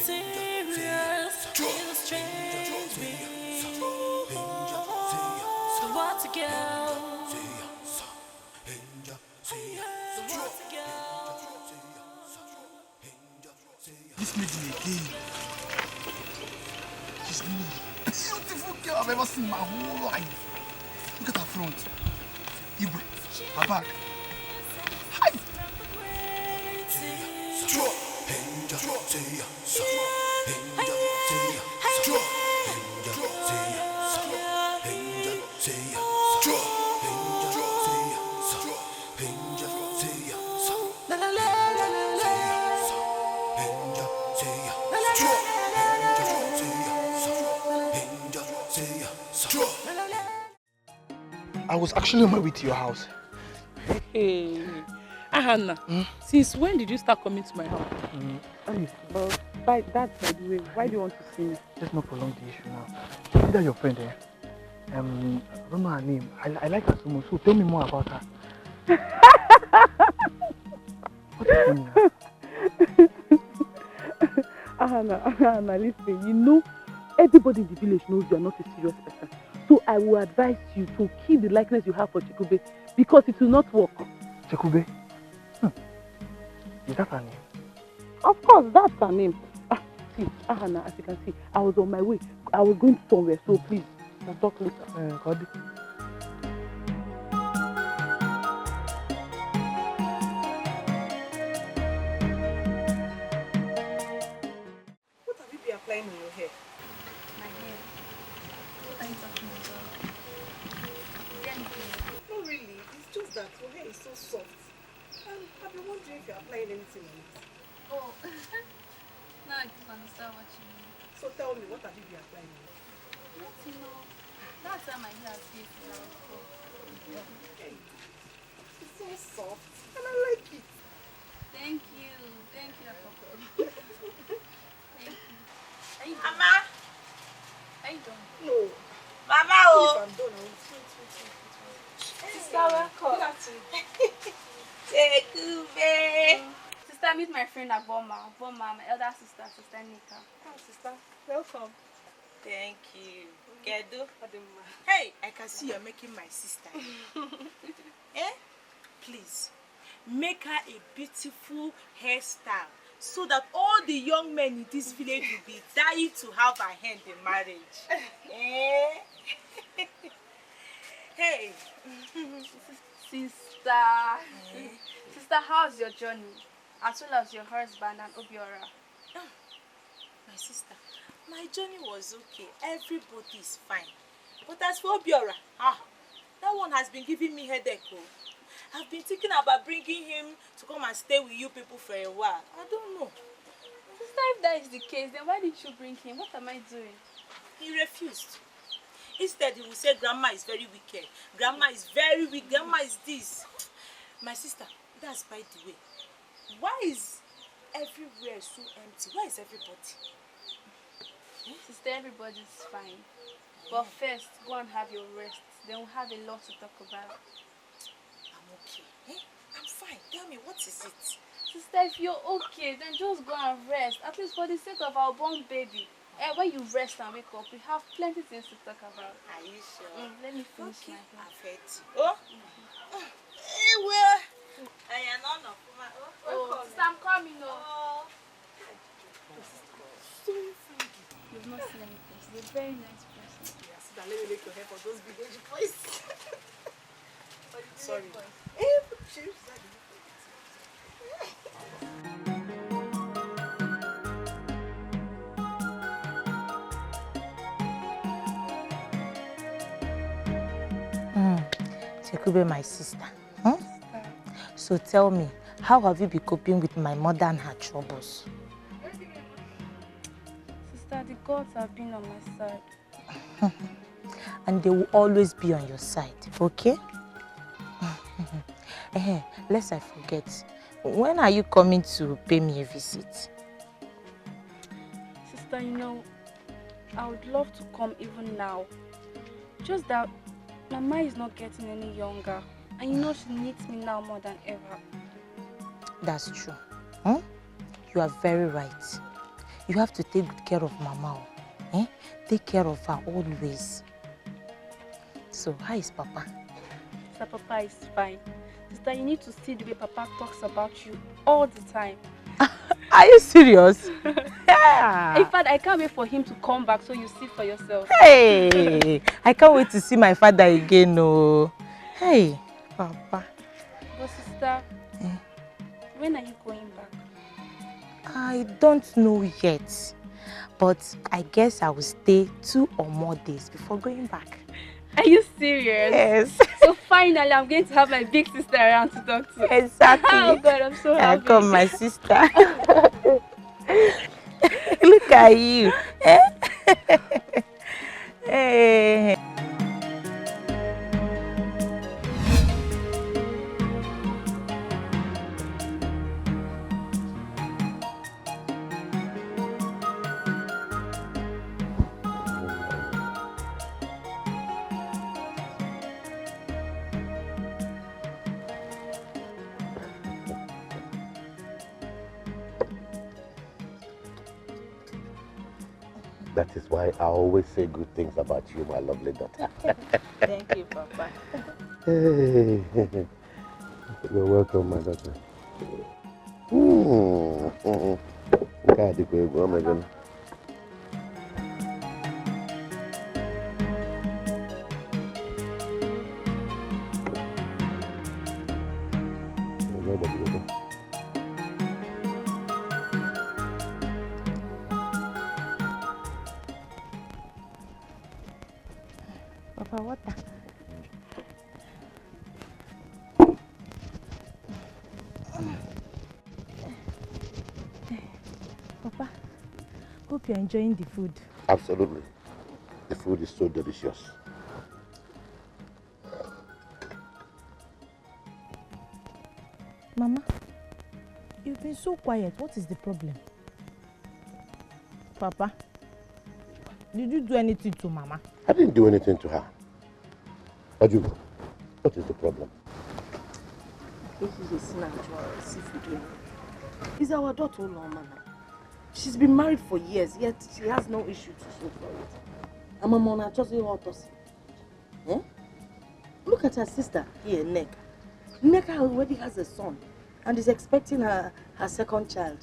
serious, it's a strange being. So what to go? This lady again. She's the most beautiful girl I've ever seen in my whole life. Look at her front. Ebere, her back. Hi! I was actually on my way to your house. Hey, Ahana, since when did you start coming to my house? Well, by the way, why do you want to see me? Let's not prolong the issue now. Is that your friend there? I don't know her name. I like her so much, so tell me more about her. What's your name now? Ahana, listen, you know, everybody in the village knows you are not a serious person. So I will advise you to keep the likeness you have for Chikube because it will not work. Chikube? Is that her name? Of course, that's her name. See, Ahana, as you can see, I was on my way. I was going somewhere, so please, we'll talk later. God. What have you been applying in your hair? My hair. What are you talking about? Is there anything? No, really. It's just that your hair is so soft. And I've been wondering if you're applying anything on it. Oh, now I can understand what you mean. So tell me, what have you been applying on it? Nothing, no. That's why my hair feels now. Okay. It's so soft. And I like it. Thank you. Thank you, Papa. Thank you. Are you done? Mama! Are you done? No. Mama, If oh! I'm done, I'll Sister, welcome. Sekube! Sister, meet my friend Aboma. Aboma, my elder sister, Sister Nika. Oh, sister, welcome. Thank you. Kedu? Hey, I can see you're making my sister. Eh? Please, make her a beautiful hairstyle so that all the young men in this village will be dying to have her hand in marriage. Eh? Hey. Sister. Sister, how's your journey? As well as your husband and Obiora. My sister, my journey was okay. Everybody is fine. But as for Obiora, that one has been giving me headache. Oh. I've been thinking about bringing him to come and stay with you people for a while. I don't know. Sister, if that is the case, then why didn't you bring him? What am I doing? He refused. Instead, he will say, Grandma is very wicked. Grandma is very weak. Grandma is this. My sister, that's by the way. Why is everywhere so empty? Why is everybody? Sister, everybody's fine. But first, go and have your rest. Then we'll have a lot to talk about. I'm okay. Eh? I'm fine. Tell me, what is it? Sister, if you're okay, then just go and rest. At least for the sake of our born baby. When you rest and wake up, we have plenty things to talk about. Are you sure? Let me finish my hair. Perfect. Oh? Well, I am not Oh, sister, I'm coming. Oh. So friendly. You've not seen anything. She's a very nice person. Yeah, sister, let me make your hair for those village boys. Sorry. Chekube, my sister. So tell me, how have you been coping with my mother and her troubles? Sister, the gods have been on my side. And they will always be on your side, okay? Lest I forget, when are you coming to pay me a visit? Sister, you know, I would love to come even now. Just that Mama is not getting any younger. And you know she needs me now more than ever. That's true. You are very right. you have to take good care of Mama. Eh? Take care of her always. So, how is Papa? Sister, Papa is fine. Sister, you need to see the way Papa talks about you all the time. Are you serious? Yeah. In fact, I can't wait for him to come back so you see for yourself. Hey, I can't wait to see my father again. No. Hey, Papa. But sister, when are you going back? I don't know yet, but I guess I will stay 2 or more days before going back. Are you serious? Yes. So finally, I'm going to have my big sister around to talk to. Exactly. Oh God, I'm so happy. Come, my sister. Look at you. Hey. That is why I always say good things about you, my lovely daughter. Thank you, Papa. Hey. You're welcome, my daughter. Papa, water. Papa, hope you're enjoying the food. Absolutely. The food is so delicious. Mama, you've been so quiet. What is the problem? Papa, did you do anything to Mama? I didn't do anything to her. Ajugo, what is the problem? This is a snatch seafood. It's our daughter, Loma. She's been married for years, yet she has no issue to show for it. I'm a mona just eh? Look at her sister here, Nneka. Nneka already has a son and is expecting her second child.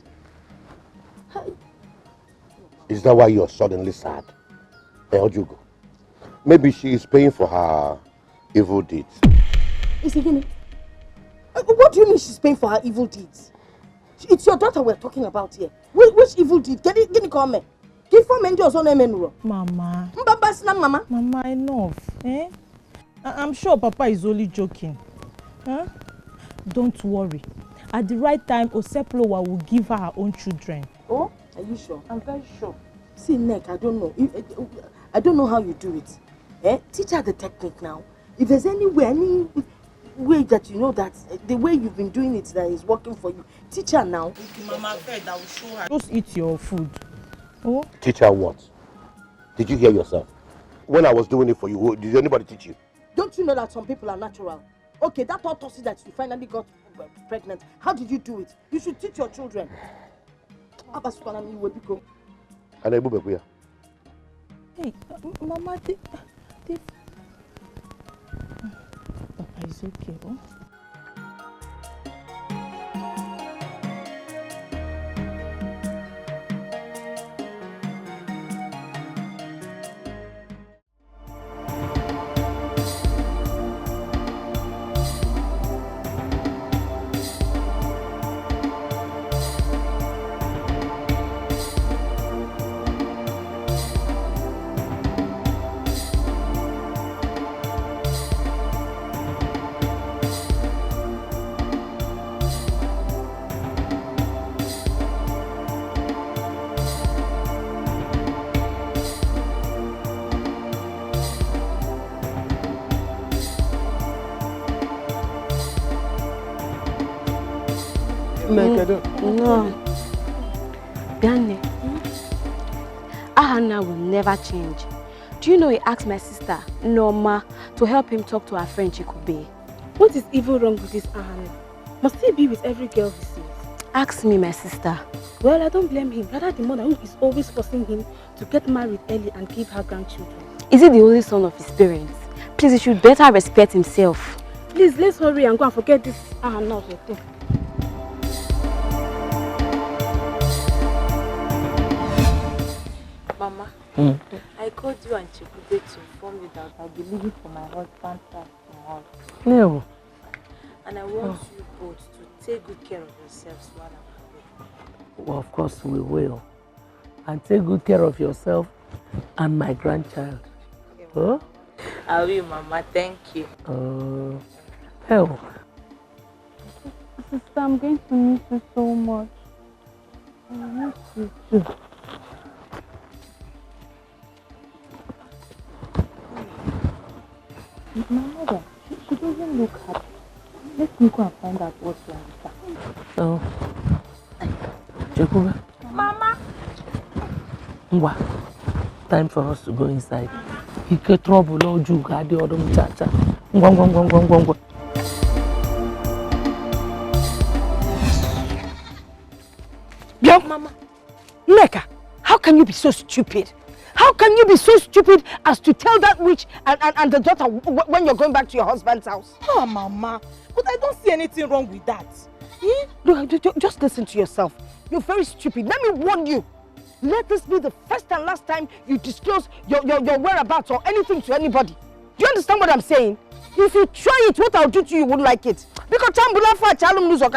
Is that why you're suddenly sad? Ajugo, maybe she is paying for her evil deeds. Isigini, what do you mean she's paying for her evil deeds? It's your daughter we're talking about here. Which evil deed? Get it come. Give for Menjo's on Emenuro. Mama. Mama. Mama, enough. Eh? I'm sure Papa is only joking. Huh? Don't worry. At the right time, Oseplowa will give her own children. Oh, are you sure? I'm very sure. See, Nek, I don't know. I don't know how you do it. Eh? Teach her the technique now. If there's any way that you know that the way you've been doing it that is working for you, teach her now. Mama said I will show her. Just eat your food. Oh? Teach her what? Did you hear yourself? When I was doing it for you, did anybody teach you? Don't you know that some people are natural? Okay, that autopsy that you finally got pregnant, how did you do it? You should teach your children. Hey, Mama, Papa is okay, oh? No. Danny, Ahana will never change. Do you know he asked my sister, Norma, to help him talk to her friend Chikube? What is even wrong with this Ahana? Must he be with every girl he sees? Ask me, my sister. Well, I don't blame him. Rather the mother who is always forcing him to get married early and give her grandchildren. Is he the only son of his parents? Please, he should better respect himself. Please, let's hurry and go and forget this. No, thing. Mama, I called you and Chikube to inform you that I'll be leaving for my husband's house tomorrow. No. And I want you both to take good care of yourselves while I'm away. Well, of course we will. And take good care of yourself and my grandchild. Okay, huh? I will, Mama. Thank you. Hell. Sister, I'm going to miss you so much. I miss you too. My mother, she doesn't look happy. Let me go and find out what's wrong with her. Oh. Chekube. Mama. Ngwa. Time for us to go inside. He get trouble, Lord, you got the other muchacha. Ngwa. Mama. Nneka, how can you be so stupid? How can you be so stupid as to tell that witch and the daughter when you're going back to your husband's house? Oh, Mama, but I don't see anything wrong with that. Look, just listen to yourself. You're very stupid. Let me warn you. Let this be the first and last time you disclose your whereabouts or anything to anybody. Do you understand what I'm saying? If you try it, what I'll do to you, you won't like it. Because Chambula for Chalum lose or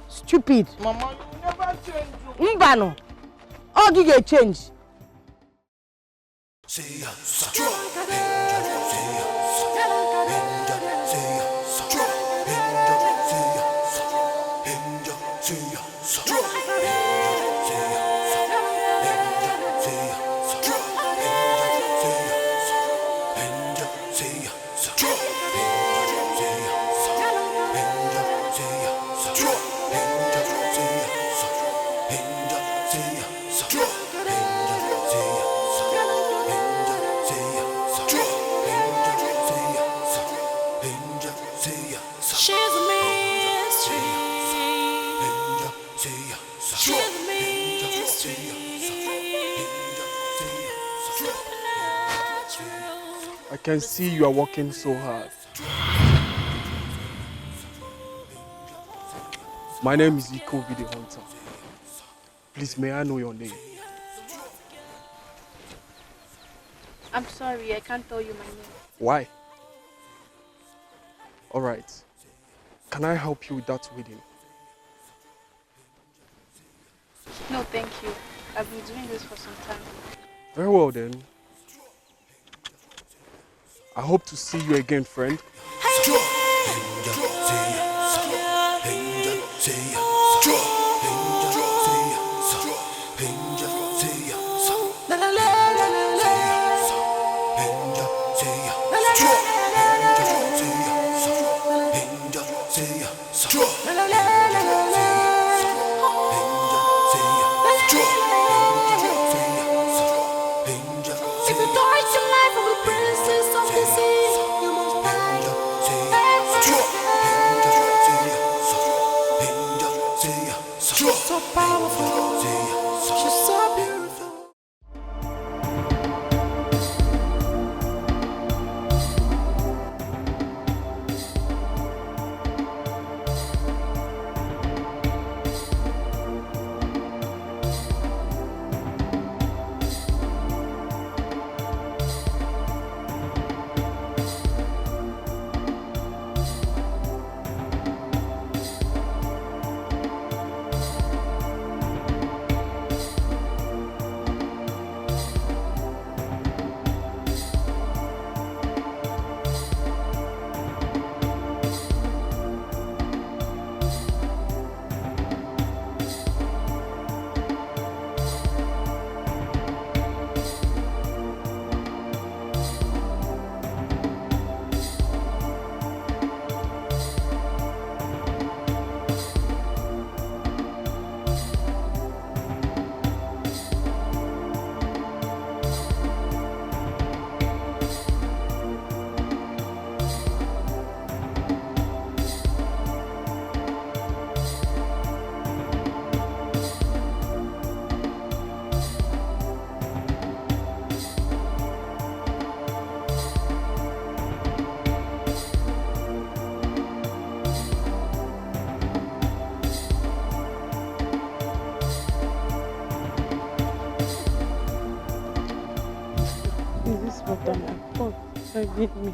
stupid. Mama, you never change. Mbano. All do you change? I can see you are working so hard. My name is Ikovi the Hunter. Please, may I know your name? I'm sorry, I can't tell you my name. Why? Alright. Can I help you with that wedding? No, thank you. I've been doing this for some time. Very well then. I hope to see you again, friend. Forgive me.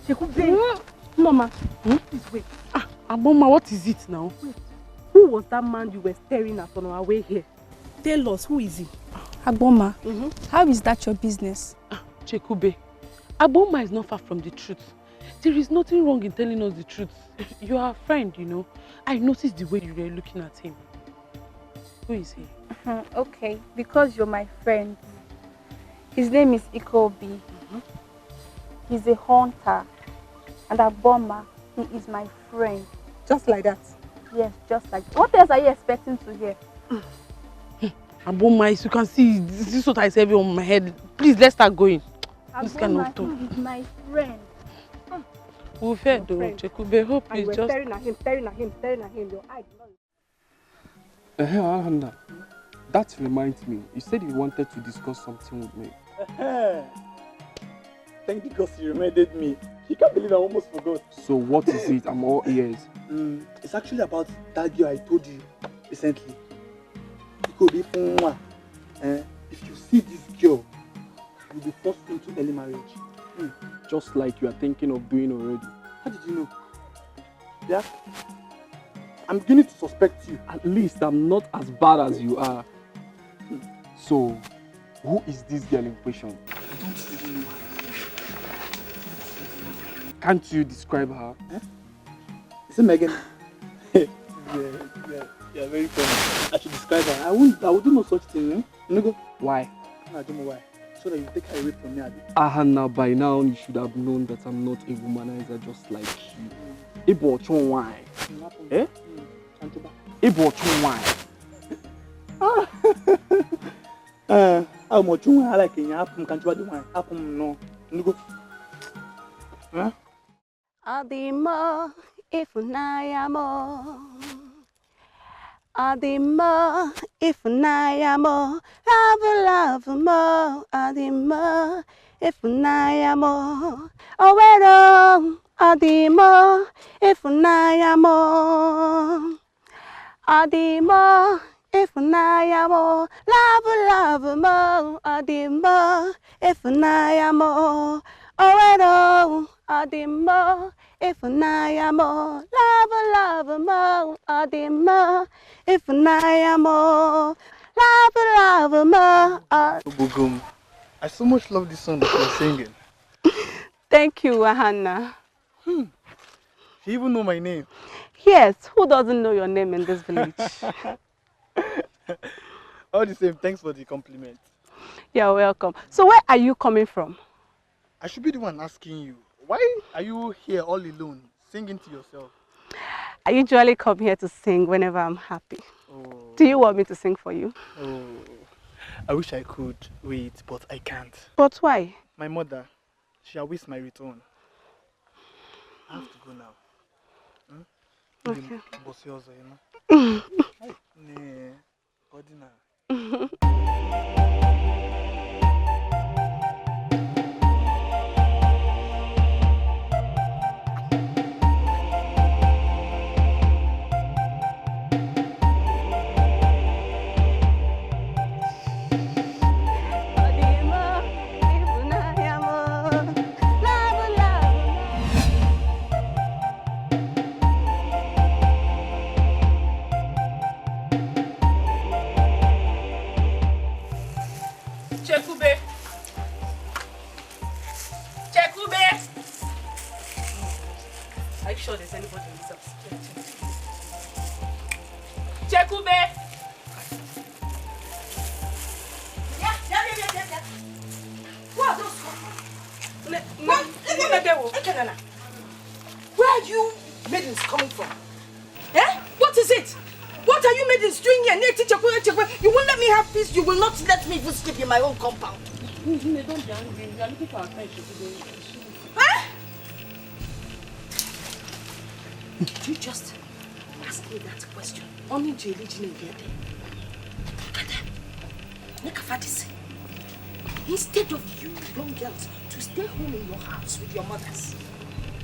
Chekube. Mama, please wait. Aboma, what is it now? Wait. Who was that man you were staring at on our way here? Tell us, who is he? Agboma, how is that your business? Chekube, Aboma is not far from the truth. There is nothing wrong in telling us the truth. You are a friend, you know. I noticed the way you were looking at him. Who is he? Okay, because you're my friend. His name is Ikobi. He's a hunter. And Agboma, he is my friend. Just like that? Yes, just like that. What else are you expecting to hear? Aboma, as you can see, this is what I said on my head. Please, let's start going. This kind of Agboma, talk. he is my friend. We'll fair though, Chekube. Hope And you it's were just... staring at him. Your eye did not... Ahanda, that reminds me. You said you wanted to discuss something with me. Thank you because you reminded me. You can't believe I almost forgot. So what is it? I'm all ears. It's actually about that girl I told you recently. It could be from if you see this girl, you'll be forced into early marriage. Just like you are thinking of doing already. How did you know? Yeah? I'm beginning to suspect you. At least I'm not as bad as you are. So, who is this girl in question? I don't really know her. Can't you describe her? Is it Megan? yeah, very funny. I should describe her. I would do no such thing, eh? You know? Why? I don't know why. So that you take her away from me, Abi. Ahana, by now you should have known that I'm not a womanizer just like you. Ibo chon why? Eh? Ibo chon why? How much you I like in your apple can't you do wine? Apple no. You go. Huh? Adimo ifunayamo. Adimo ifunayamo. Love mo. Adimo ifunayamo. Owero. Adimo ifunayamo. Adimo ifunayamo. Love mo. Adimo ifunayamo. Owero. Adimo ifunayamo. Love mo. Adimo ifunayamo. Love mo. Bugum. I so much love this song that you're singing. Thank you, Ahana. You even know my name. Yes, who doesn't know your name in this village? All the same, thanks for the compliment. You're welcome. So where are you coming from? I should be the one asking you. Why are you here all alone, singing to yourself? I usually come here to sing whenever I'm happy. Oh. Do you want me to sing for you? Oh, I wish I could wait, but I can't. But why? My mother, she awaits my return. I have to go now. Okay. Bossy also, you know? Nah, ordinary. Are you sure there's anybody in this house? Chekube! Yeah. What are those? Where are you maidens coming from? Eh? What is it? What are you maidens doing here? You won't let me have peace. You will not let me even sleep in my own compound. Don't be angry. We are looking for our friend. Huh? Did you just ask me that question? Only Jelly Instead of you young girls to stay home in your house with your mothers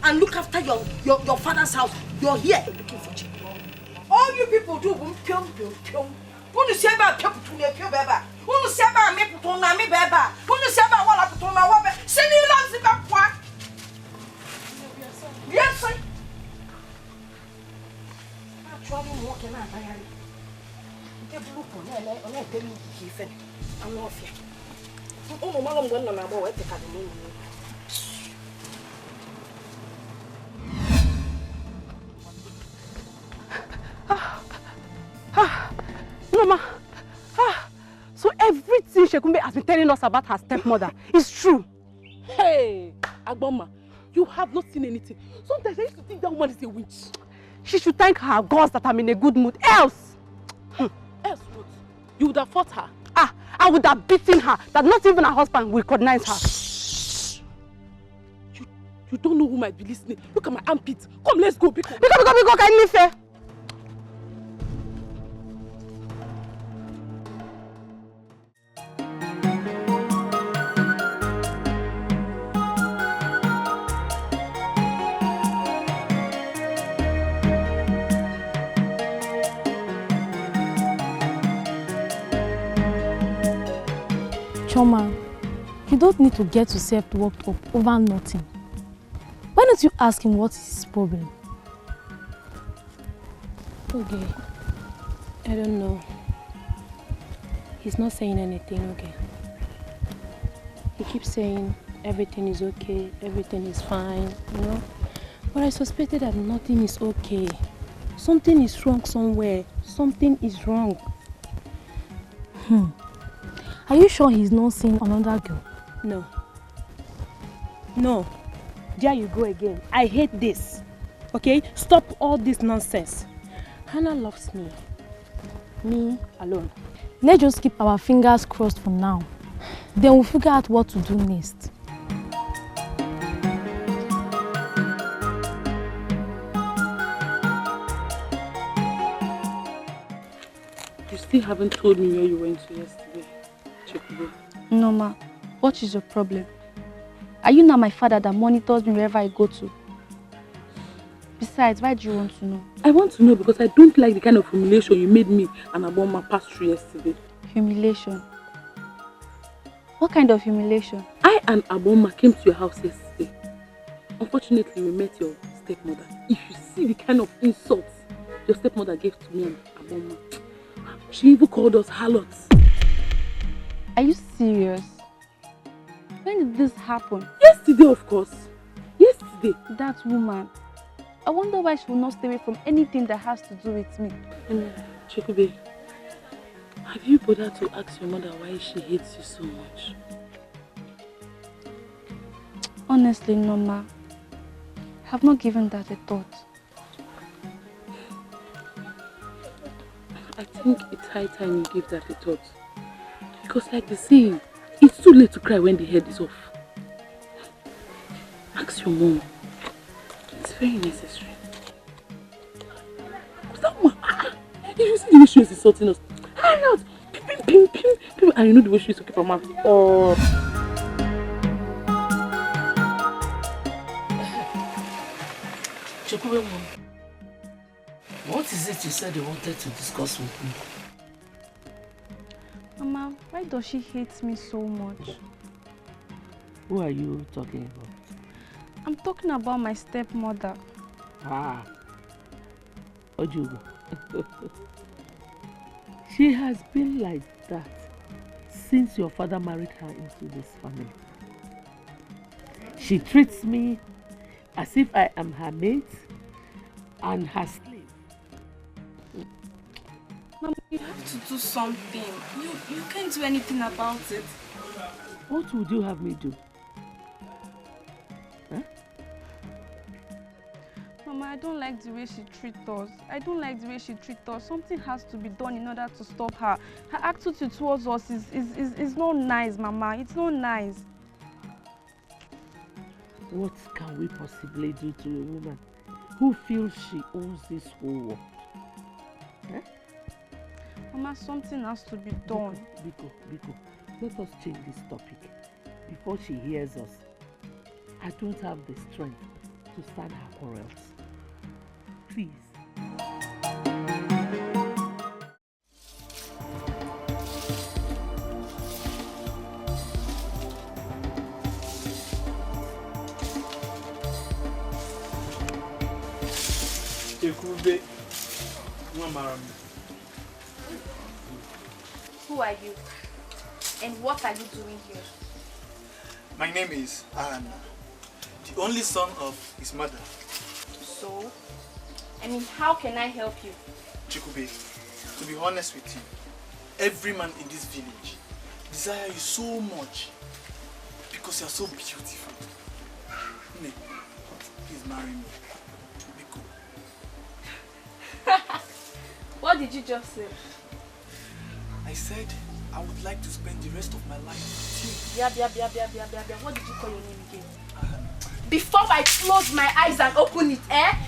and look after your father's house, you're here looking for children. All All you people do pium. Unu se ba pium to ne pium beba. Unu se ba me puto na me beba. Unu se ba wala puto na wa be. Se ni la se ba kwa. Yes, sir. Actually, mo ke na bayari. Nke blue po na ele ona tell me ki fe. I'm not fear. Unu malo ngwa na ma we te ka de ni. Mama, so everything Shekunbe has been telling us about her stepmother is true. Hey, Agboma, you have not seen anything. Sometimes I used to think that woman is a witch. She should thank her gods that I'm in a good mood. Else what? You would have fought her. I would have beaten her, that not even her husband will recognize her. You don't know who might be listening. Look at my armpit. Come, let's go. Because kindly fair. Choma, you don't need to get yourself worked up over nothing. Why don't you ask him what is his problem? Okay. I don't know. He's not saying anything, okay? He keeps saying everything is okay, everything is fine, you know? But I suspected that nothing is okay. Something is wrong somewhere. Something is wrong. Are you sure he's not seeing another girl? No. No. There you go again. I hate this. Okay? Stop all this nonsense. Hannah loves me. Me alone. Let's just keep our fingers crossed for now. Then we'll figure out what to do next. You still haven't told me where you went to yesterday, Chikubo. No, ma. What is your problem? Are you not my father that monitors me wherever I go to? Besides, why do you want to know? I want to know because I don't like the kind of humiliation you made me and Aboma pass through yesterday. Humiliation? What kind of humiliation? I and Aboma came to your house yesterday. Unfortunately, we met your stepmother. If you see the kind of insults your stepmother gave to me and Aboma, she even called us harlots. Are you serious? When did this happen? Yesterday, of course. Yesterday. That woman. I wonder why she will not stay away from anything that has to do with me. Chikube, have you bothered to ask your mother why she hates you so much? Honestly, no, ma. I have not given that a thought. I think it's high time you give that a thought. Because like the saying, it's too late to cry when the head is off. Ask your mom. It's very necessary. That woman, if you see the way she was insulting us, out, pim, and you know the way she used to keep her mouth. Oh. Chekube, what is it you said you wanted to discuss with me? Mama, why does she hate me so much? Who are you talking about? I'm talking about my stepmother. Ojugo. She has been like that since your father married her into this family. She treats me as if I am her mate and her slave. Mama, you have to do something. You can't do anything about it. What would you have me do? Huh? Mama, I don't like the way she treats us. I don't like the way she treats us. Something has to be done in order to stop her. Her attitude towards us is not nice, Mama. It's not nice. What can we possibly do to a woman who feels she owns this whole world? Huh? Mama, something has to be done. Biko, let us change this topic before she hears us. I don't have the strength to stand her quarrels. Please. Who are you? And what are you doing here? My name is Anna, the only son of his mother. So, I mean, how can I help you? Chikube, to be honest with you, every man in this village desire you so much because you are so beautiful. Please marry me. What did you just say? I said I would like to spend the rest of my life with Bia. What did you call your name again? Before I close my eyes and open it,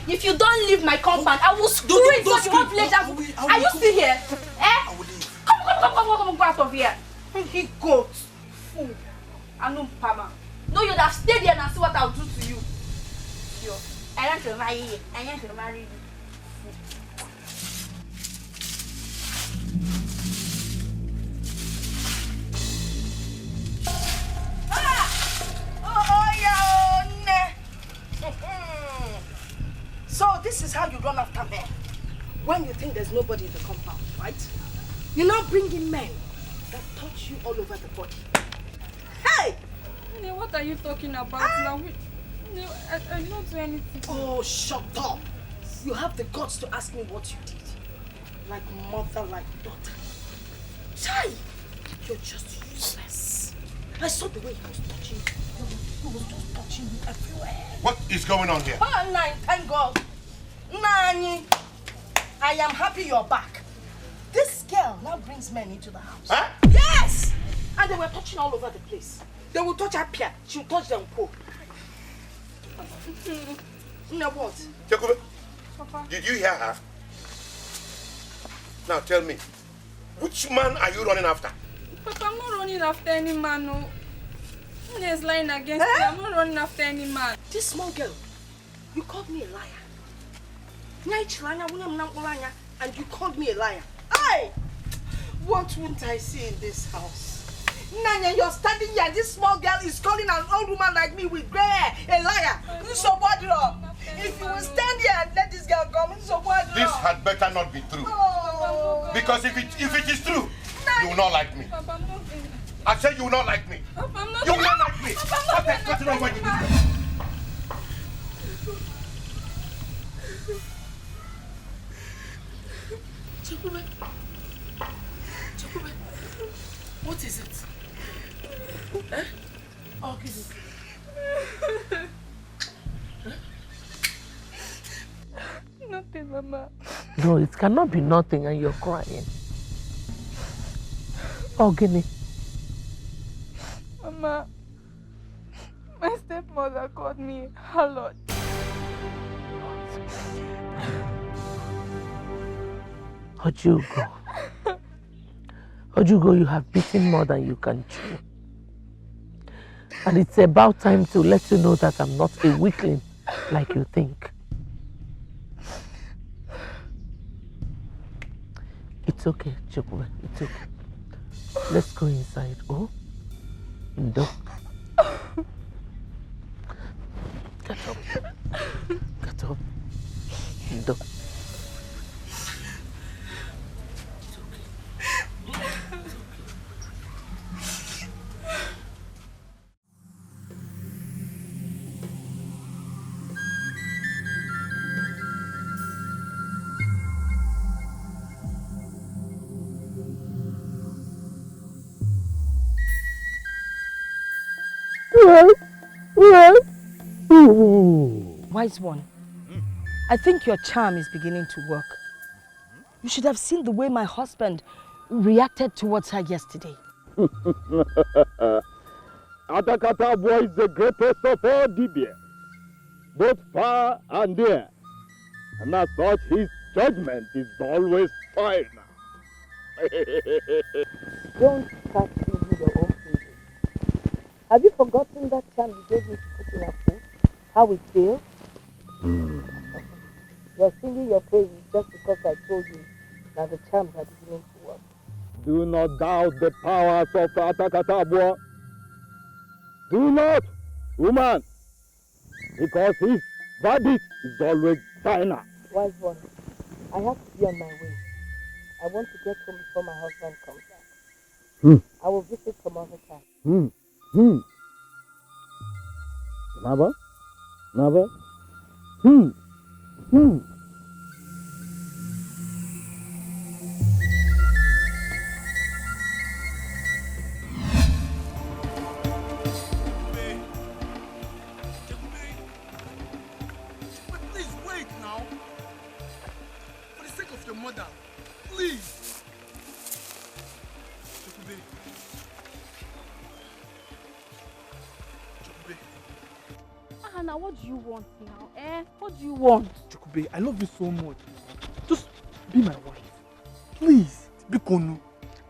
if you don't leave my compound, I will screw it so the whole village. Are you still here? Come, go out of here. He goat. Fool. Anum Pama. No, you'd have stayed here and see what I'll do to you. I want to marry you. I want to marry you. So this is how you run after men. When you think there's nobody in the compound, right? You're not bringing men that touch you all over the body. Hey! What are you talking about now? I don't do anything. Oh, shut up! You have the guts to ask me what you did. Like mother, like daughter. Chai! You're just useless. I saw the way he was touching you. He was just touching you everywhere. What is going on here? Oh, Nine, thank God. Nani, I am happy you're back. This girl now brings men into the house. Huh? Yes! And they were touching all over the place. They will touch her Pia. She will touch them poor. Now what? Chekube, Papa. did you hear her? Now tell me, which man are you running after? Papa, I'm not running after any man, no. He's lying against me. I'm not running after any man. This small girl, you called me a liar. And you called me a liar. Aye! What wouldn't I see in this house? Nanya, you're standing here and this small girl is calling an old woman like me with grey hair a liar. If you will stand here and let this girl come, This had better not be true. Oh. Because if it is true, you will not like me. Papa, I'm not I said you will not like me. Papa, I'm not You will not like me. What's wrong with you? Chekube, what is it? Eh? Oh, give it. Nothing, Mama. No, it cannot be nothing and you're crying. Oh, Guinea. Mama, my stepmother called me harlot. Ojugo. Ojugo, you have beaten more than you can chew. And it's about time to let you know that I'm not a weakling like you think. It's okay, Chekube, it's okay. Let's go inside, oh? No. Get up. Get up. No. Wise one, I think your charm is beginning to work. You should have seen the way my husband reacted towards her yesterday. Atakata boy is the greatest of all Dibia, both far and near. And as such, his judgment is always final. Don't start using your own thinking. Have you forgotten that charm you gave me to put in her food? How it feels? You're singing your praises just because I told you that the charms are beginning to work. Do not doubt the powers of Atakatabwa. Do not, woman, because his verdict is always final. Wise one. I have to be on my way. I want to get home before my husband comes back. I will visit some other time. Naba? Please wait now. For the sake of your mother, please. Chukube. Ahana, what do you want now? What do you want? Chukube, I love you so much. Just be my wife. Please, Bikonu.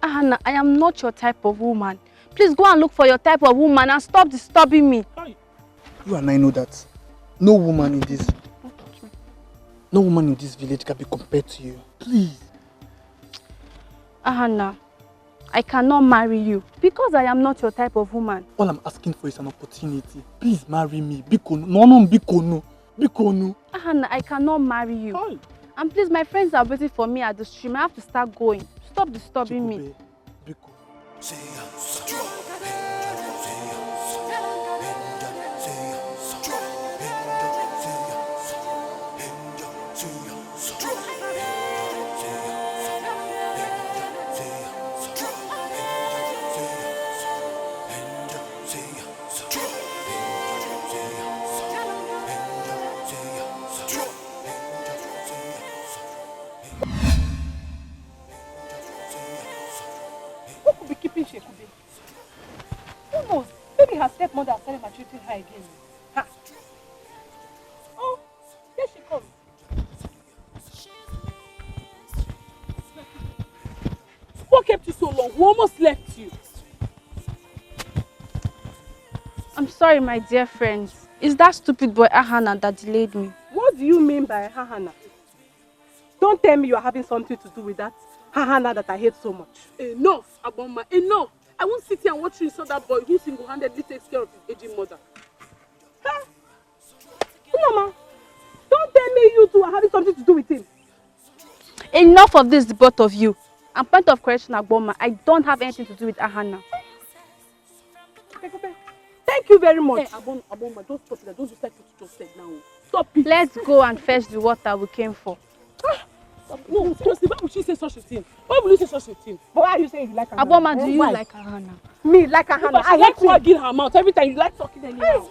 Ahana, I am not your type of woman. Please go and look for your type of woman and stop disturbing me. You and I know that no woman in this village can be compared to you. Please. Ahana, I cannot marry you because I am not your type of woman. All I'm asking for is an opportunity. Please marry me. Bikonu. No, Bikonu. Bikonu. Ahana, I cannot marry you. Hi. And please, my friends are waiting for me at the stream. I have to start going. Stop disturbing me. Who could be keeping Shekube? Who knows? Maybe her stepmother has started maltreating her again. Ha. Oh, here she comes. What kept you so long? We almost left you. I'm sorry, my dear friends. It's that stupid boy Ahana that delayed me. What do you mean by Ahana? Don't tell me you are having something to do with that Ahana that I hate so much. Enough, Aboma, enough. I won't sit here and watch you insult that boy who single-handedly takes care of his aging mother. Huh? Mama, don't tell me you two are having something to do with him. Enough of this, the both of you. And point of correction, Aboma, I don't have anything to do with Ahana. Thank you very much. Hey, Aboma, don't stop it. Don't just like what you just said now. Stop it. Let's go and fetch the water we came for. No, seriously, why would she say such a thing? Why would you say such a thing? But why are you saying you like Ahana? Aboma, do you like Ahana? Me, like Ahana. I like wagging her mouth every time you like talking anyhow.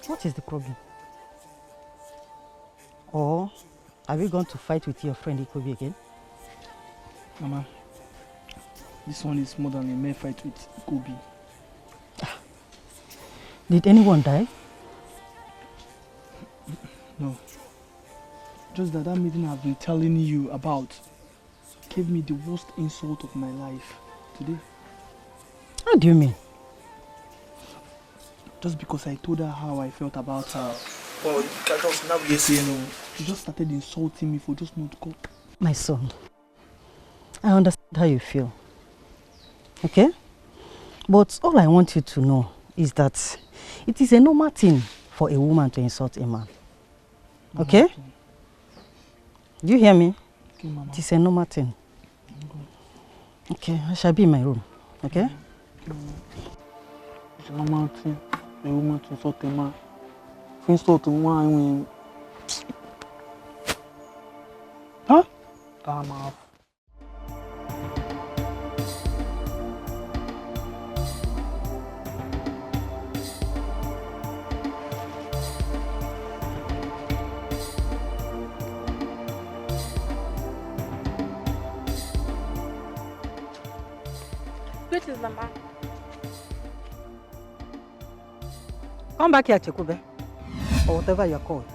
What is the problem? Or are we going to fight with your friend Ikobi again? Mama, this one is more than a mere fight with Ikobi. Did anyone die? No. Just that meeting I've been telling you about gave me the worst insult of my life today. How do you mean? Just because I told her how I felt about her. Well, because now you're saying, she just started insulting me for just not go. My son, I understand how you feel. Okay? But all I want you to know is that it is a normal thing for a woman to insult a man. Okay? Do you hear me? Okay, Mama. It is a normal thing. Okay, I shall be in my room. Okay? It's a normal thing. A woman to insult a man. If you insult a woman, huh? I'm off. Greetings, Mama. Come back here, Chekube. Or whatever you're called.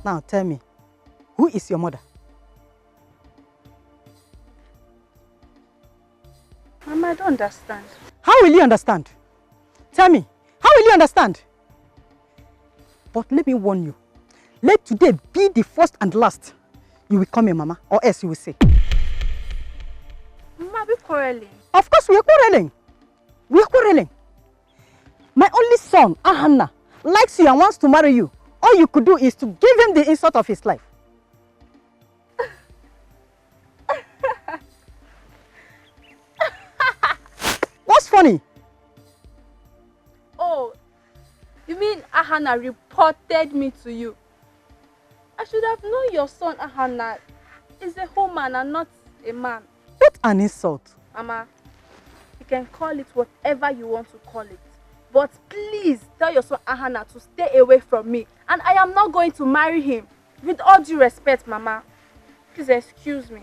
Now tell me, who is your mother? Mama, I don't understand. How will you understand? Tell me, how will you understand? But let me warn you. Let today be the first and last you will call me mama, or else you will say. Mama, are we quarreling? Of course we are quarreling. We are quarreling. My only son, Ahanna, likes you and wants to marry you. All you could do is to give him the insult of his life. What's funny? Oh, you mean Ahana reported me to you? I should have known your son Ahana is a woman and not a man. What an insult. Mama, you can call it whatever you want to call it. But please tell your son Ahana to stay away from me. And I am not going to marry him. With all due respect, Mama. Please excuse me.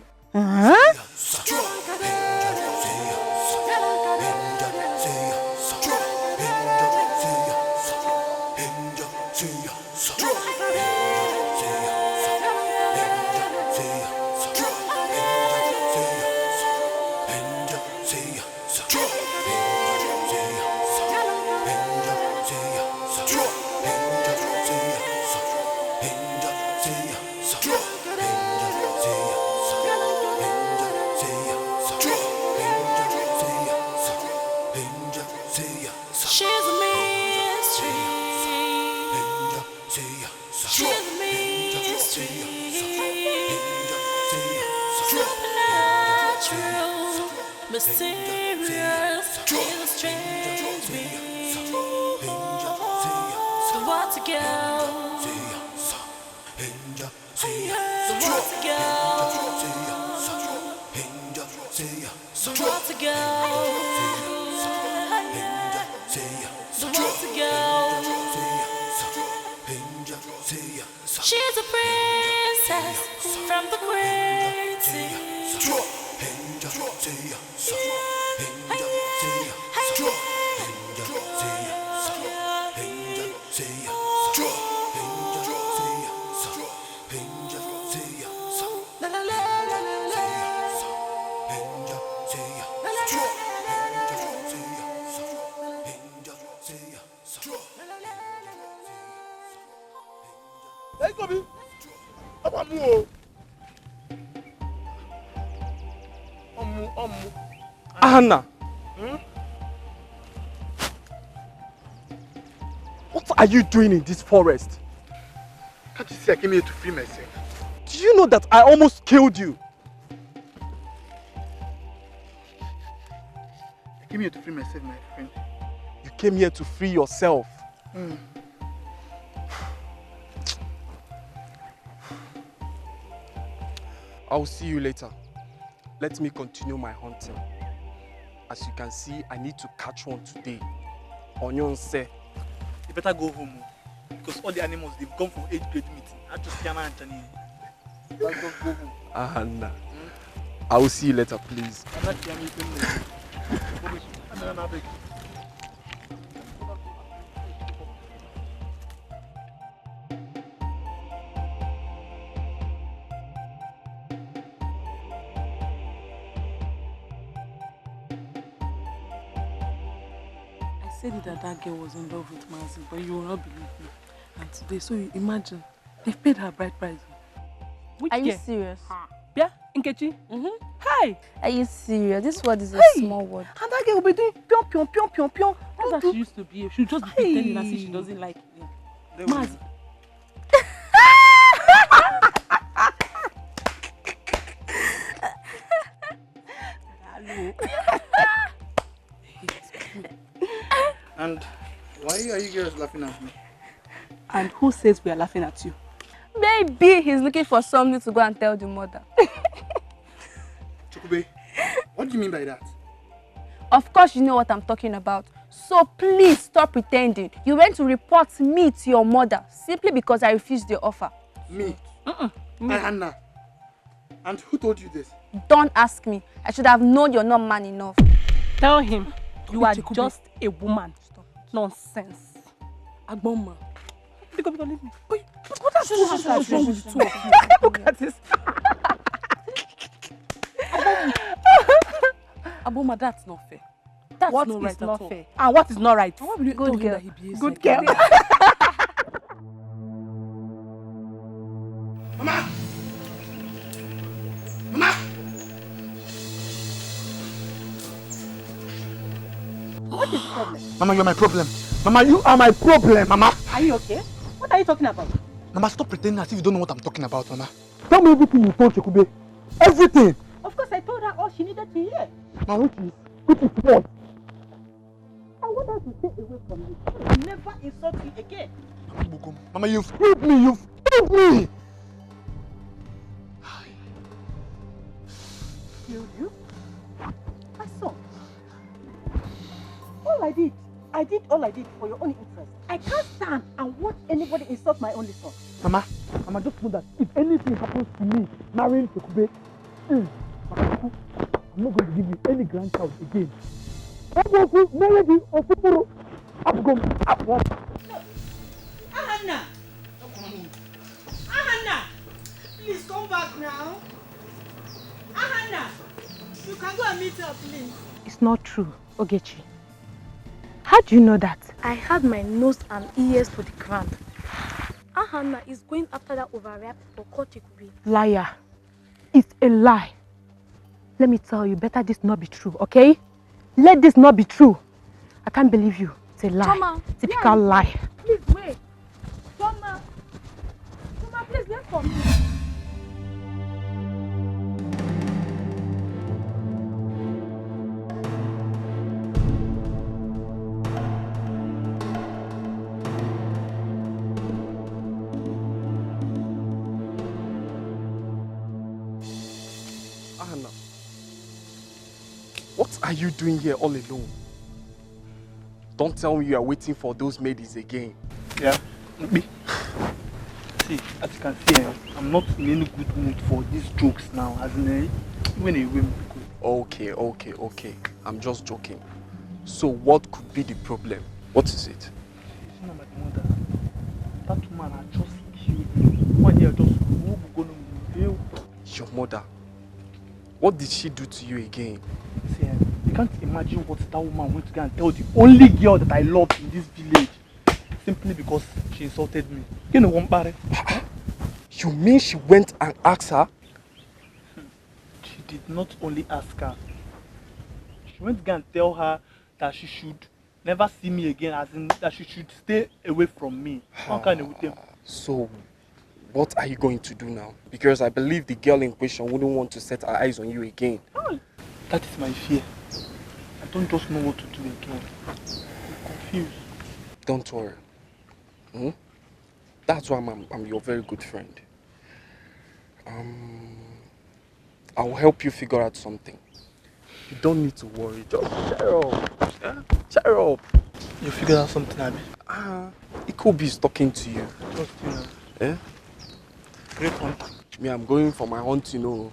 Mysterious, she's a strange being. So what's a girl? So what's a girl? So what's a girl? So what's a girl? She's a princess from the great sea. Anna! What are you doing in this forest? Can't you see I came here to free myself? Do you know that I almost killed you? I came here to free myself, my friend. You came here to free yourself. I'll see you later. Let me continue my hunting. As you can see, I need to catch one today. Onion say. You better go home, because all the animals, they've gone for 8th grade meeting. I just can't answer you. Go home. Anna, I will see you later, please. I'm not here meeting. That girl was in love with Ngozi, but you will not believe me. And today, so you imagine, they've paid her bride price. Which Are you girl? serious? Yeah, Nkechi? Hi! Are you serious? This word is a small word. And that girl will be doing pion, pion, pion, pion, pion. That's how she used to be. She'll just be pretending as if she doesn't like him. Maz. And why are you girls laughing at me? And who says we are laughing at you? Maybe he's looking for something to go and tell the mother. Chukube, what do you mean by that? Of course you know what I'm talking about. So please stop pretending. You went to report me to your mother simply because I refused your offer. Me? Hannah. And who told you this? Don't ask me. I should have known you're not man enough. Tell him you are just a woman. Stop. Nonsense. Agboma. Because leave me. What's wrong with the two of you? Look at this. Agboma, that's not fair. That's What not is right not at all. fair? And what is not right? Why will you tell him girl. that he behaves Good like girl. Mama! Mama! What is the problem? Mama, you're my problem. Mama, you are my problem, Mama. Are you okay? What are you talking about? Mama, stop pretending as if you don't know what I'm talking about, Mama. Tell me everything you told Chekube. Everything. Of course, I told her all she needed to hear. Mama, which is what? I want her to stay away from you. I will never insult you again. Mama, you've failed me. You've failed me. Failed you? My son. I did all I did for your own interest. I can't stand and watch anybody insult my only son. Mama, just know that if anything happens to me marrying Chekube, I'm not going to give you any grandchild again. I'm going to marry you or tomorrow. I'm going to Ahana! Ahana! Please come back now. Ahana! You can go and meet her, please. It's not true, Ogechi. How do you know that? I had my nose and ears to the ground. Ahana is going after that overripe for Chekube. Liar. It's a lie. Let me tell you, better this not be true, okay? Let this not be true. I can't believe you. It's a lie. Choma, Typical lie. Please wait. Choma, please wait for me. Ahana, what are you doing here all alone? Don't tell me you are waiting for those ladies again. Yeah, me. See, as you can see, I'm not in any good mood for these jokes now. As in, when a woman. Okay. I'm just joking. So what could be the problem? What is it? She's not my mother. That woman had just killed me. One day I just going to Your mother? What did she do to you again? See, you can't imagine what that woman went to go and tell the only girl that I love in this village. Simply because she insulted me. You know one bad. You mean she went and asked her? She did not only ask her. She went to go and tell her that she should never see me again, as in that she should stay away from me. So, what are you going to do now? Because I believe the girl in question wouldn't want to set her eyes on you again. That is my fear. I don't just know what to do again. I'm confused. Don't worry. That's why I'm your very good friend. I will help you figure out something. You don't need to worry. Just cheer up. Cheer up. You figured out something, Abby? It could be talking to you. Just, Eh? Great hunt. Me, I'm going for my hunt, you know.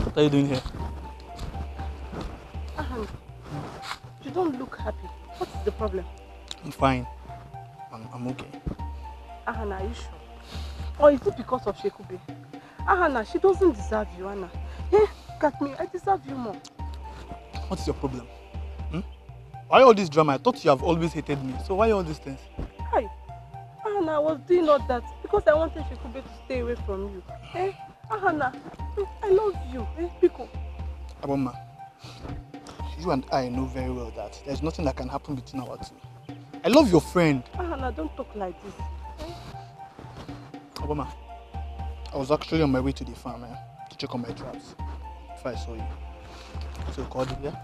What are you doing here? You don't look happy. What is the problem? I'm fine. I'm okay. Ahana, are you sure? Or is it because of Chekube? Ahana, she doesn't deserve you, Anna. Look at me, I deserve you more. What is your problem? Why all this drama? I thought you have always hated me. So why all these things? Hi. Ahana, I was doing all that because I wanted Chekube to stay away from you. Ahana, I love you. Pico. Aboma, you and I know very well that there's nothing that can happen between our two. I love your friend. Ahana, don't talk like this. Aboma, I was actually on my way to the farm to check on my traps before I saw you. So I called you, yeah?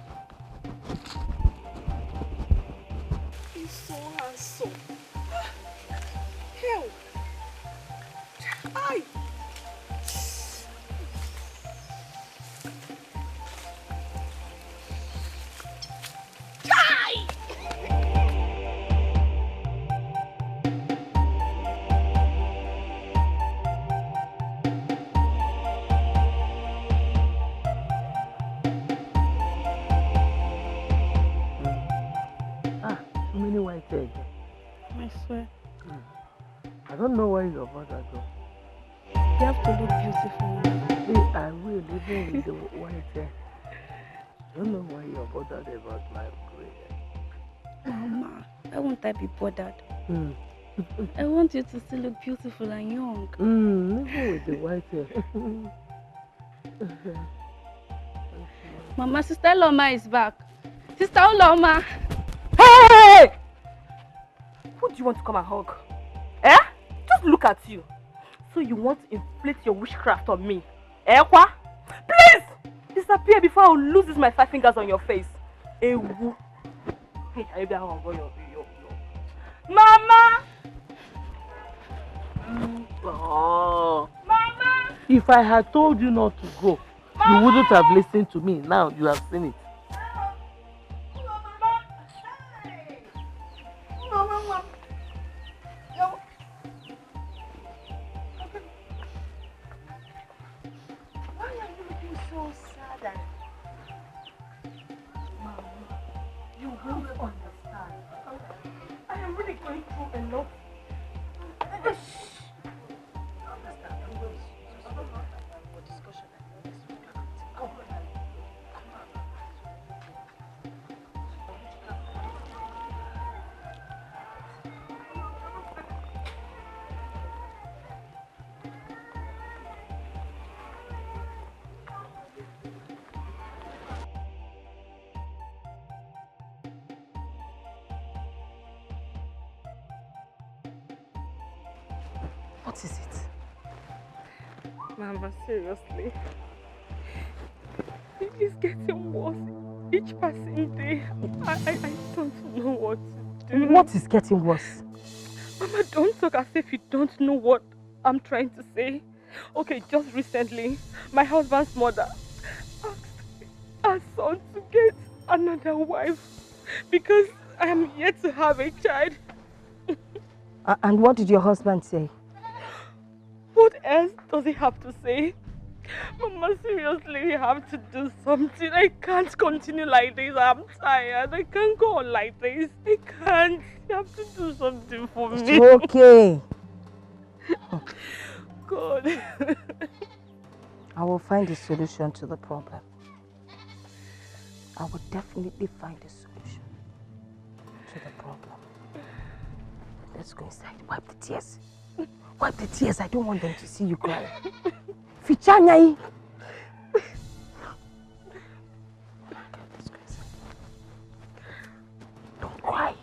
He's so handsome. Hell. Aye. I swear. I don't know why you're bothered though. You have to look beautiful. See, I will, even with the white hair. I don't know why you're bothered about my gray hair. Mama, why won't I be bothered? I want you to still look beautiful and young. Even with the white hair. Mama, Sister Loma is back. Sister Loma. Hey! Who do you want to come and hug? Eh? Just look at you. So you want to inflict your witchcraft on me? Eh, kwa? Please! Disappear before I lose my 5 fingers on your face. Ewu. Hey, Mama! Oh. Mama! If I had told you not to go, Mama, you wouldn't have listened to me. Now you have seen it. Mama. Why are you looking so sad? Mama, you won't understand. I am really going through a lot. What is it? Mama, seriously. It's getting worse each passing day. I don't know what to do. What is getting worse? Mama, don't talk as if you don't know what I'm trying to say. Okay, just recently, my husband's mother asked our son to get another wife because I am yet to have a child. And what did your husband say? What else does he have to say? Mama, seriously, you have to do something. I can't continue like this. I'm tired. I can't go on like this. I can't. You have to do something for me. It's okay. God. I will find a solution to the problem. I will definitely find a solution to the problem. Let's go inside. Wipe the tears. Wipe the tears. I don't want them to see you cry. Fichanyai. Let's go inside. Don't cry.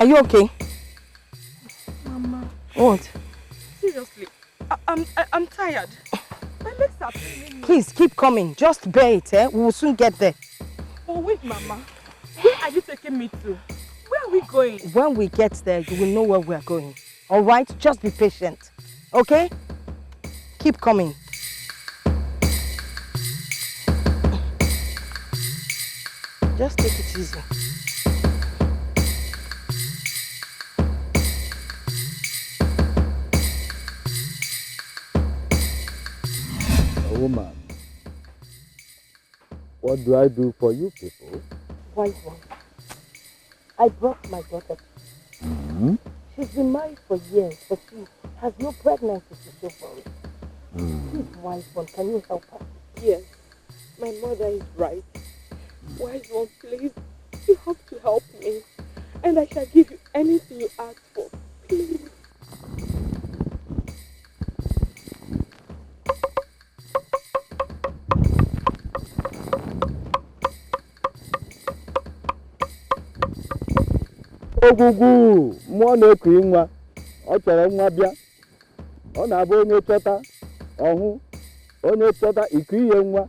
Are you okay? Mama. What? Seriously, I'm tired. My legs are paining me. Please keep coming. Just bear it, eh? We will soon get there. Oh, wait, Mama. are you taking me to? Where are we going? When we get there, you will know where we are going. All right? Just be patient. Okay? Keep coming. Just take it easy. Woman, what do I do for you people? Wise one. I brought my daughter. Mm-hmm. She's been married for years, but she has no pregnancy to show for it. Please, wise one, can you help her? Yes, my mother is right. Wise one, please, you have to help me. And I shall give you anything you ask for. Please. Ogwugwu mmụọ na-eku nwa ọ chọrọ nwa bịa ọ na-abụ onye chọta ọhụ onye chọta iku ihe nwa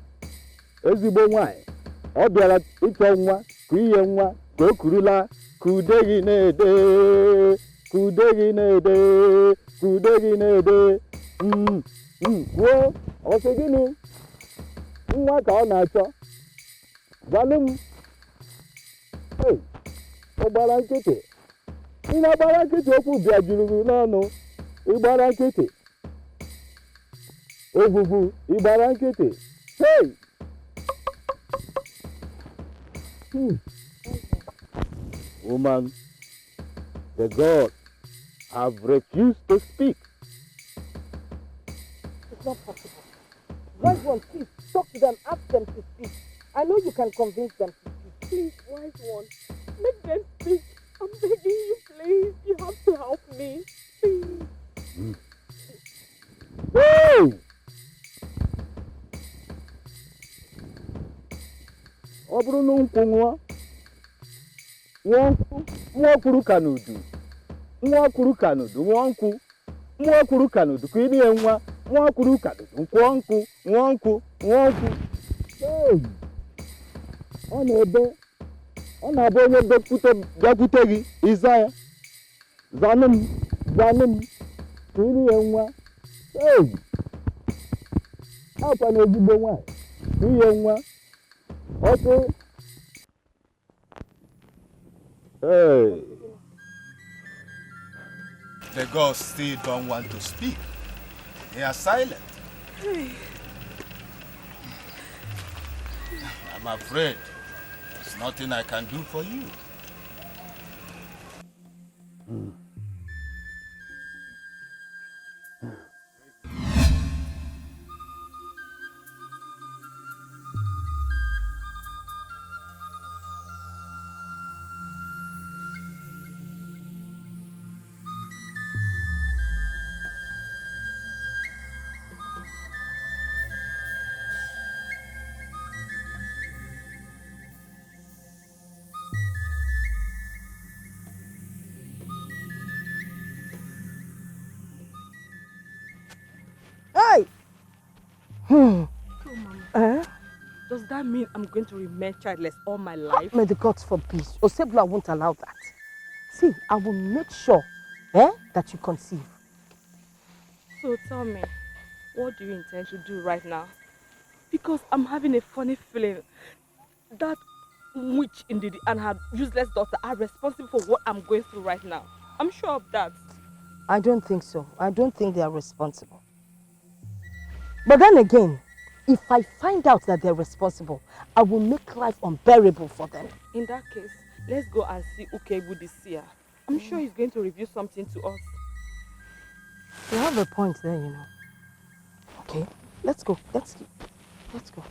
ezigbo nwanyị ọ bịara ịchọ nwa ku ihe nwa ka o kurula ka ude gị na-ede ka ude gị na-ede ka ude gị na-ede kwuo ọsị gịnị nwa ka ọ na-achọ gbalụ m ọgbara nkịtị ị na-agbara nkịtị okwu bịa juru gị n'ọnụ ịgbara nkịtị ogbugbu ịgbara nkịtị hey! Woman, the gods have refused to speak. It's not possible. Wise one, please talk to them, ask them to speak. I know you can convince them to speak. Please, wise one, make them speak. I'm begging you, please. You have to help me. Please. Hey! Ọ bụrụ na nkwụ nwa nwa kwuru ka n'udu nwa kwuru ka n'udu nwa nkwụ nwa kwuru ka n'udu ka ịdị nwa nwa kwuru ka n'udu nkwụọ nkwụ nwa nkwụ nwa nkwụ ọ na-abụ onye bịakwute gị ịza ya zanụ m ka ịdị nwa akwa na ezigbo nwanyị ihe nwa ọtụ hey. The gods still don't want to speak. They are silent. I'm afraid there's nothing I can do for you. Does that mean I'm going to remain childless all my life? May the gods forbid. Osebla won't allow that. See, I will make sure that you conceive. So tell me, what do you intend to do right now? Because I'm having a funny feeling that witch indeed and her useless daughter are responsible for what I'm going through right now. I'm sure of that. I don't think so. I don't think they are responsible. But then again, if I find out that they're responsible, I will make life unbearable for them. In that case, let's go and see Ukebu this year. I'm sure he's going to reveal something to us. You have a point there, you know. Okay, let's go. Let's go.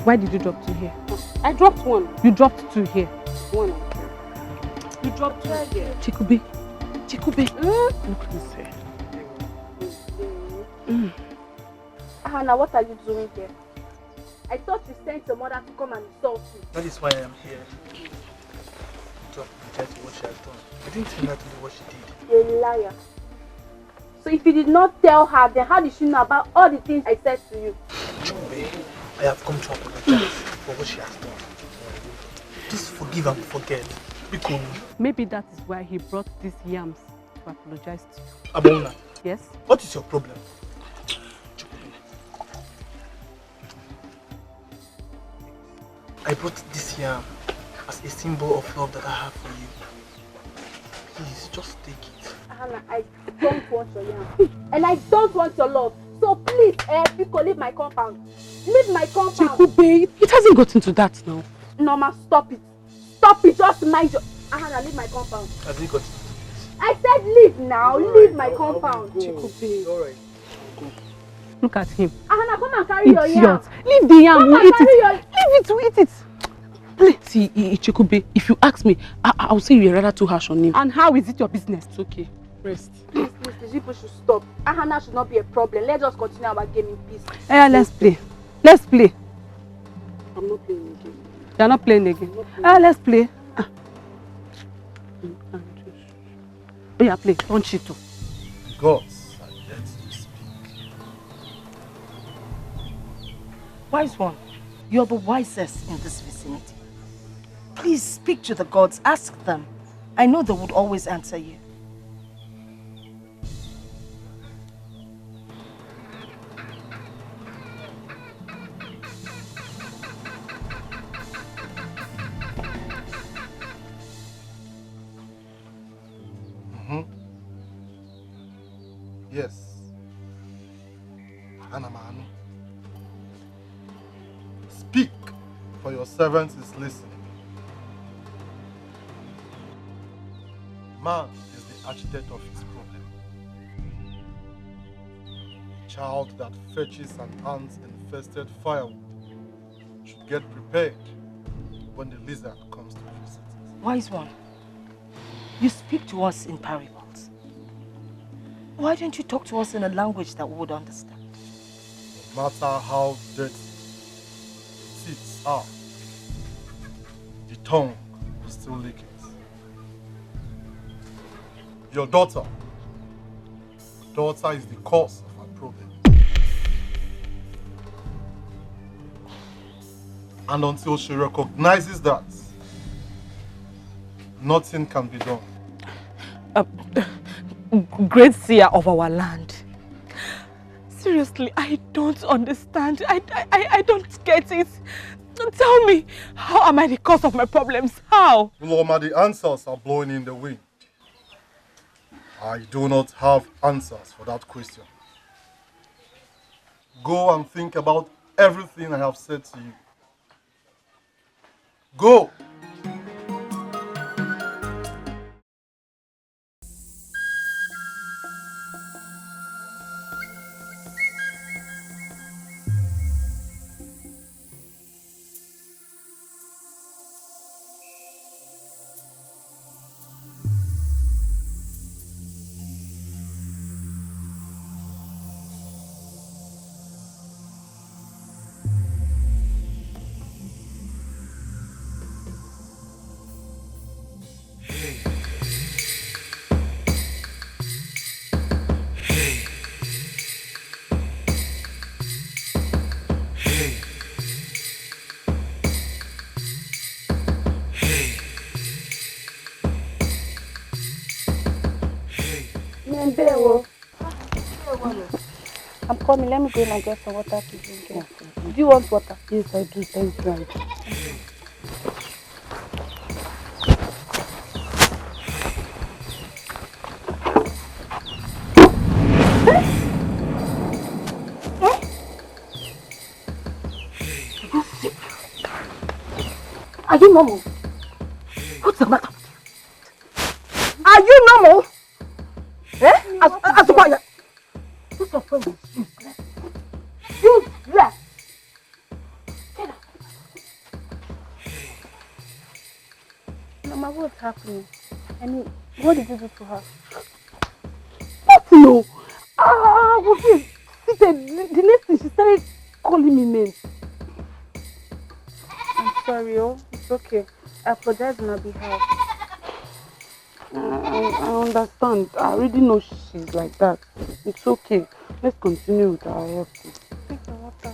Why did you drop two here? I dropped one. You dropped two here. One. You drop try there. Chikube. Look this way. Ahana, what are you doing here? I thought you sent your mother to come and insult me. That is why I am here. To apologize for what she has done. I didn't tell her to do what she did. You're a liar. So if you did not tell her, then how did she know about all the things I said to you? I have come to apologize for what she has done. Just forgive and forget. Because Maybe that is why he brought these yams to apologize to you. Abona, Yes? what is your problem? I brought this yam as a symbol of love that I have for you. Please, just take it. Ahana, I don't want your yam. And I don't want your love. So please, Biko, leave my compound. Leave my compound. Chikube, it hasn't gotten to that now. Norma, stop it. Stop it. Just mind your... Ahana, leave my compound. Has he got it? I said leave now. Leave my compound. Chikube. Alright. Look at him. Ahana, come and carry your yam. Leave the yam, Come we'll and eat carry it. your... Leave it, we'll eat it. See, Chikube, if you ask me, I'll say you're rather too harsh on him. And how is it your business? It's okay. Rest. Please, these people should stop. Ahana should not be a problem. Let's just continue our game in peace. Yeah, let's play. Let's play. I'm not playing again. You're not playing again. Let's play. Oh yeah, play. Don't cheat too. Gods are yet to speak. Wise one, you're the wisest in this vicinity. Please speak to the gods, ask them. I know they would always answer you. Yes. Anamanu. Speak, for your servant is listening. Man is the architect of his problem. A child that fetches an ant-infested firewood should get prepared when the lizard comes to visit. Wise one, you speak to us in parables. Why don't you talk to us in a language that we would understand? No matter how dirty teeth are, the tongue will still lick it. Your daughter is the cause of our problem. And until she recognizes that, nothing can be done. Great seer of our land. Seriously, I don't understand. I don't get it. Tell me, how am I the cause of my problems? How? Loma, the answers are blowing in the wind. I do not have answers for that question. Go and think about everything I have said to you. Go! I'm coming. Let me go in and get some water to drink. Do you want water? Yes, I do. Thank you. Are you normal? What's the matter? Are you normal? As quiet. What's your problem? Useless. Get up. Mama, what's happening? I mean, what did you do to her? Nothing, no. I was here seated. The next thing, she started calling me names. I'm sorry, oh. It's okay. I apologize on her behalf. I understand. I already know she's like that. It's okay. Let's continue with our health. Take the water.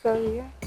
Sorry, yeah?